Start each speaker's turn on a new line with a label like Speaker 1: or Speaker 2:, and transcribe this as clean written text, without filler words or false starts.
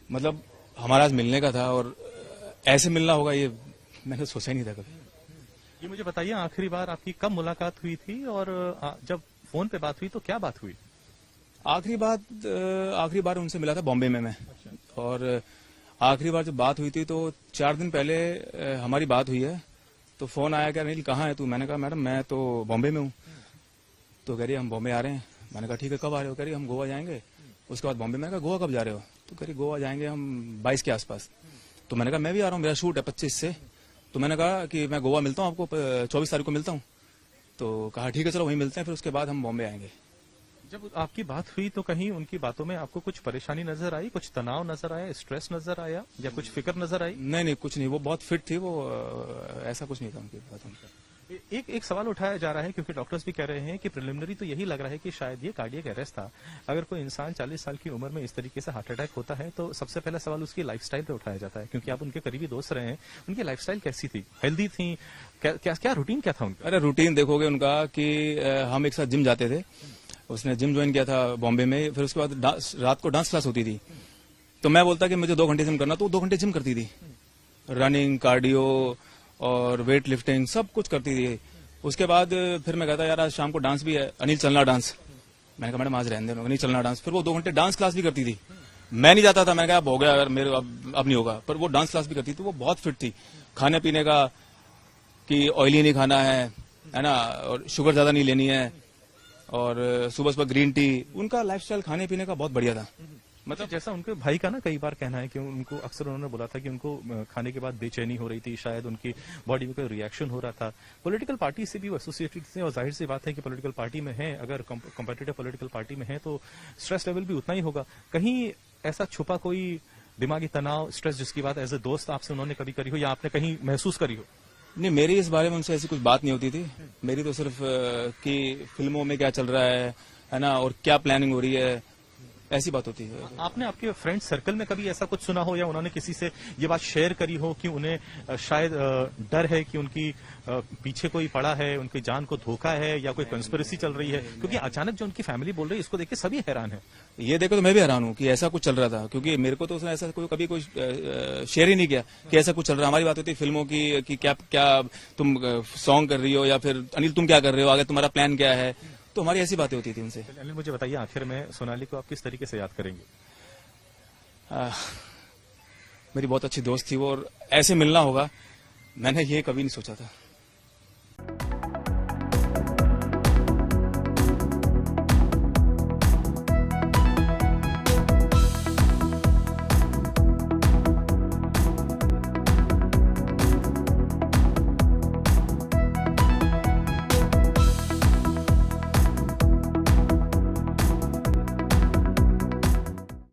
Speaker 1: मतलब हमारा आज मिलने का था और ऐसे मिलना होगा ये मैंने सोचा ही नहीं था कभी।
Speaker 2: ये मुझे बताइए, आखिरी बार आपकी कब मुलाकात हुई थी और जब फोन पे बात हुई तो क्या बात हुई?
Speaker 1: आखिरी बार उनसे मिला था बॉम्बे में मैं। और आखिरी बार जब बात हुई थी तो 4 दिन पहले हमारी बात हुई है। तो फोन आया कि अनिल कहाँ है तू? मैंने कहा मैडम मैं तो बॉम्बे में हूँ। तो कह रही हम बॉम्बे आ रहे हैं। मैंने कहा ठीक है, कब आ रहे हो? कह रही हम गोवा जाएंगे, उसके बाद बॉम्बे। मैंने कहा गोवा कब जा रहे हो? तो कह रही गोवा जाएंगे हम 22 के आसपास। तो मैंने कहा मैं भी आ रहा हूँ, मेरा शूट है 25 से। तो मैंने कहा कि मैं गोवा मिलता हूँ आपको 24 तारीख को मिलता हूँ। तो कहा ठीक है चलो वहीं मिलते हैं, फिर उसके बाद हम बॉम्बे आएंगे।
Speaker 2: जब आपकी बात हुई तो कहीं उनकी बातों में आपको कुछ परेशानी नजर आई, कुछ तनाव नजर आया, स्ट्रेस नजर आया या कुछ फिक्र नजर आई?
Speaker 1: नहीं कुछ नहीं, वो बहुत फिट थी वो। ऐसा कुछ नहीं था उनकी बातों में।
Speaker 2: एक सवाल उठाया जा रहा है क्योंकि डॉक्टर्स भी कह रहे हैं कि प्रिलिमिनरी तो यही लग रहा है कि शायद ये कार्डियक अरेस्ट था। अगर कोई इंसान 40 साल की उम्र में इस तरीके से हार्ट अटैक होता है तो सबसे पहला सवाल उसकी लाइफस्टाइल पे उठाया जाता है, क्योंकि आप उनके करीबी दोस्त रहे हैं। उनकी लाइफस्टाइल कैसी थी? हेल्दी थी? क्या रूटीन क्या था उनका?
Speaker 1: अरे रूटीन देखोगे उनका कि हम एक साथ जिम जाते थे। उसने जिम ज्वाइन किया था बॉम्बे में, फिर उसके बाद रात को डांस क्लास होती थी। तो मैं बोलता कि मुझे 2 घंटे जिम करना, तो वो 2 घंटे जिम करती थी। रनिंग, कार्डियो और वेट लिफ्टिंग सब कुछ करती थी। उसके बाद फिर मैं कहता यार आज शाम को डांस भी है, अनिल चलना डांस। मैंने कहा मैडम आज रहने दो, नहीं चलना डांस। फिर वो 2 घंटे डांस क्लास भी करती थी। मैं नहीं जाता था, मैंने कहा अब हो गया, अगर मेरे अब नहीं होगा। पर वो डांस क्लास भी करती थी। वो बहुत फिट थी। खाने पीने का कि ऑयली नहीं खाना है ना, और शुगर ज्यादा नहीं लेनी है, और सुबह सुबह ग्रीन टी। उनका लाइफस्टाइल खाने पीने का बहुत बढ़िया था।
Speaker 2: मतलब जैसा उनके भाई का ना कई बार कहना है कि उनको अक्सर उन्होंने बोला था कि उनको खाने के बाद बेचैनी हो रही थी, शायद उनकी बॉडी में कोई रिएक्शन हो रहा था। पॉलिटिकल पार्टी से भी वो एसोसिएटेड थे और जाहिर सी बात है कि पॉलिटिकल पार्टी में है, अगर कॉम्पिटिटिव पॉलिटिकल पार्टी में है तो स्ट्रेस लेवल भी उतना ही होगा। कहीं ऐसा छुपा कोई दिमागी तनाव, स्ट्रेस जिसकी बात एज ए दोस्त आपसे उन्होंने कभी करी हो या आपने कहीं महसूस करी हो?
Speaker 1: नहीं, मेरी इस बारे में उनसे ऐसी कुछ बात नहीं होती थी। मेरी तो सिर्फ कि फिल्मों में क्या चल रहा है ना, और क्या प्लानिंग हो रही है, ऐसी बात होती है।
Speaker 2: आपने आपके फ्रेंड सर्कल में कभी ऐसा कुछ सुना हो या उन्होंने किसी से ये बात शेयर करी हो कि उन्हें शायद डर है कि उनकी पीछे कोई पड़ा है, उनकी जान को धोखा है या कोई कंस्पिरेसी चल रही है? क्योंकि अचानक जो उनकी फैमिली बोल रही है इसको देख के सभी हैरान है।
Speaker 1: ये देखो तो मैं भी हैरान हूँ कि ऐसा कुछ चल रहा था, क्योंकि मेरे को तो उसने ऐसा कभी कोई शेयर ही नहीं किया कि ऐसा कुछ चल रहा है। हमारी बात होती है फिल्मों की कि क्या तुम सॉन्ग कर रही हो, या फिर अनिल तुम क्या कर रहे हो, आगे तुम्हारा प्लान क्या है। तो हमारी ऐसी बातें होती थी उनसे।
Speaker 2: अनिल मुझे बताइए, आखिर में सोनाली को आप किस तरीके से याद करेंगे?
Speaker 1: मेरी बहुत अच्छी दोस्त थी वो, और ऐसे मिलना होगा मैंने ये कभी नहीं सोचा था।